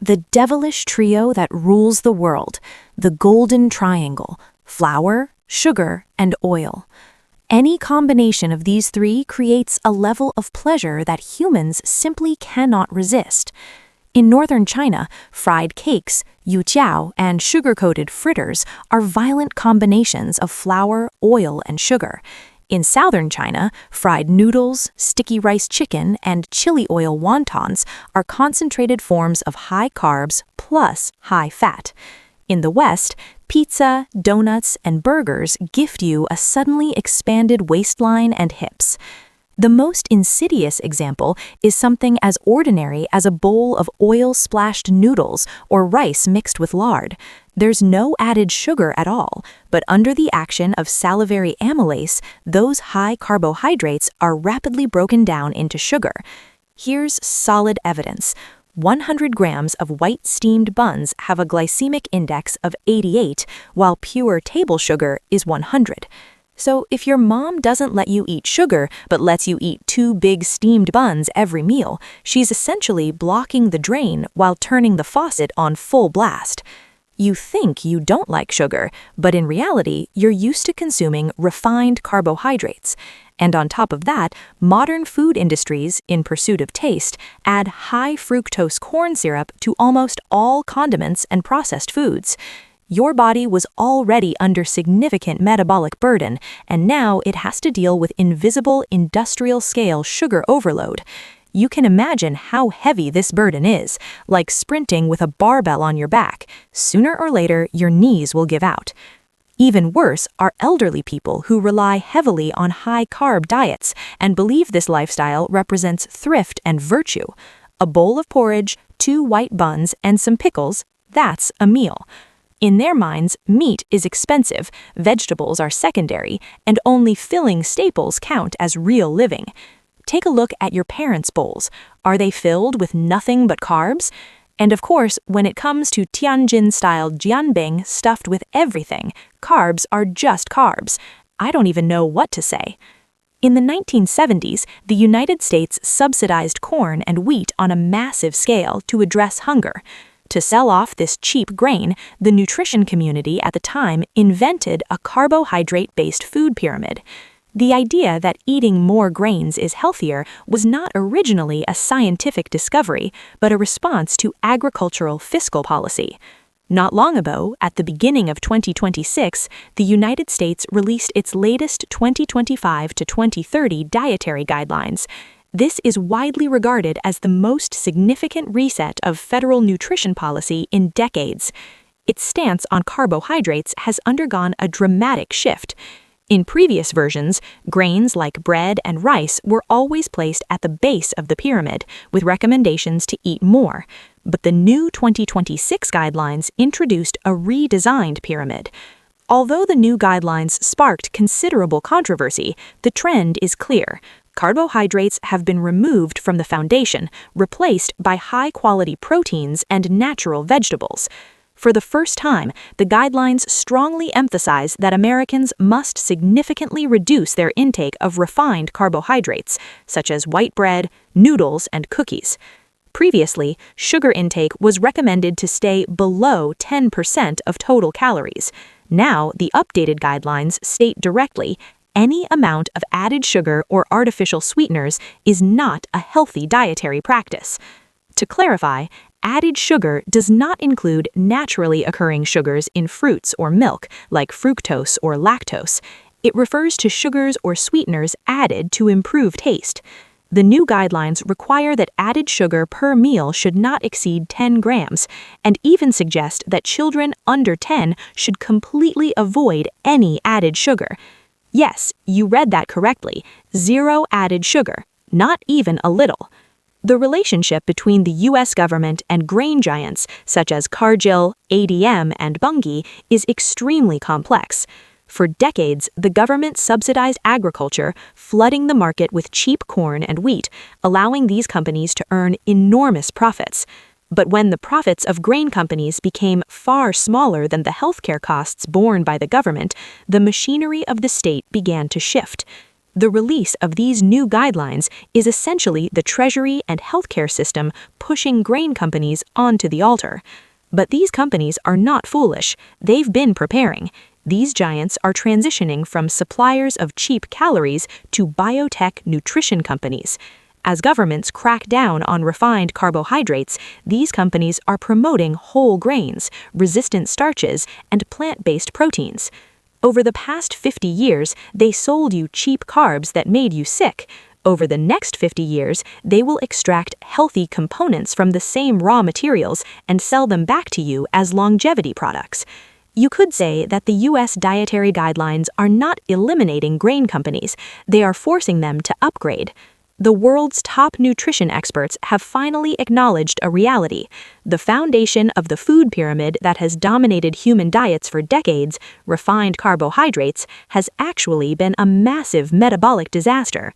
the devilish trio that rules the world, the golden triangle: flour, sugar, and oil. Any combination of these three creates a level of pleasure that humans simply cannot resist. In northern China, fried cakes, yujiao, and sugar-coated fritters are violent combinations of flour, oil, and sugar. In southern China, fried noodles, sticky rice chicken, and chili oil wontons are concentrated forms of high carbs plus high fat. In the West, pizza, donuts, and burgers gift you a suddenly expanded waistline and hips. The most insidious example is something as ordinary as a bowl of oil-splashed noodles or rice mixed with lard. There's no added sugar at all, but under the action of salivary amylase, those high carbohydrates are rapidly broken down into sugar. Here's solid evidence. 100 grams of white steamed buns have a glycemic index of 88, while pure table sugar is 100. So if your mom doesn't let you eat sugar but lets you eat 2 big steamed buns every meal, she's essentially blocking the drain while turning the faucet on full blast. You think you don't like sugar, but in reality, you're used to consuming refined carbohydrates. And on top of that, modern food industries, in pursuit of taste, add high fructose corn syrup to almost all condiments and processed foods. Your body was already under significant metabolic burden, and now it has to deal with invisible industrial-scale sugar overload. You can imagine how heavy this burden is, like sprinting with a barbell on your back. Sooner or later, your knees will give out. Even worse are elderly people who rely heavily on high-carb diets and believe this lifestyle represents thrift and virtue. A bowl of porridge, 2 white buns, and some pickles, that's a meal. In their minds, meat is expensive, vegetables are secondary, and only filling staples count as real living. Take a look at your parents' bowls. Are they filled with nothing but carbs? And of course, when it comes to Tianjin-style jianbing stuffed with everything, carbs are just carbs. I don't even know what to say. In the 1970s, the United States subsidized corn and wheat on a massive scale to address hunger. To sell off this cheap grain, the nutrition community at the time invented a carbohydrate-based food pyramid. The idea that eating more grains is healthier was not originally a scientific discovery, but a response to agricultural fiscal policy. Not long ago, at the beginning of 2026, the United States released its latest 2025 to 2030 dietary guidelines. This is widely regarded as the most significant reset of federal nutrition policy in decades. Its stance on carbohydrates has undergone a dramatic shift. In previous versions, grains like bread and rice were always placed at the base of the pyramid, with recommendations to eat more. But the new 2026 guidelines introduced a redesigned pyramid. Although the new guidelines sparked considerable controversy, the trend is clear. Carbohydrates have been removed from the foundation, replaced by high-quality proteins and natural vegetables. For the first time, the guidelines strongly emphasize that Americans must significantly reduce their intake of refined carbohydrates, such as white bread, noodles, and cookies. Previously, sugar intake was recommended to stay below 10% of total calories. Now, the updated guidelines state directly, any amount of added sugar or artificial sweeteners is not a healthy dietary practice. To clarify, added sugar does not include naturally occurring sugars in fruits or milk, like fructose or lactose. It refers to sugars or sweeteners added to improve taste. The new guidelines require that added sugar per meal should not exceed 10 grams, and even suggest that children under 10 should completely avoid any added sugar. Yes, you read that correctly. 0 added sugar, not even a little. The relationship between the U.S. government and grain giants such as Cargill, ADM, and Bunge is extremely complex. For decades, the government subsidized agriculture, flooding the market with cheap corn and wheat, allowing these companies to earn enormous profits. But when the profits of grain companies became far smaller than the healthcare costs borne by the government, the machinery of the state began to shift. The release of these new guidelines is essentially the Treasury and healthcare system pushing grain companies onto the altar. But these companies are not foolish. They've been preparing. These giants are transitioning from suppliers of cheap calories to biotech nutrition companies. As governments crack down on refined carbohydrates, these companies are promoting whole grains, resistant starches, and plant-based proteins. Over the past 50 years, they sold you cheap carbs that made you sick. Over the next 50 years, they will extract healthy components from the same raw materials and sell them back to you as longevity products. You could say that the U.S. dietary guidelines are not eliminating grain companies, they are forcing them to upgrade. The world's top nutrition experts have finally acknowledged a reality. The foundation of the food pyramid that has dominated human diets for decades, refined carbohydrates, has actually been a massive metabolic disaster.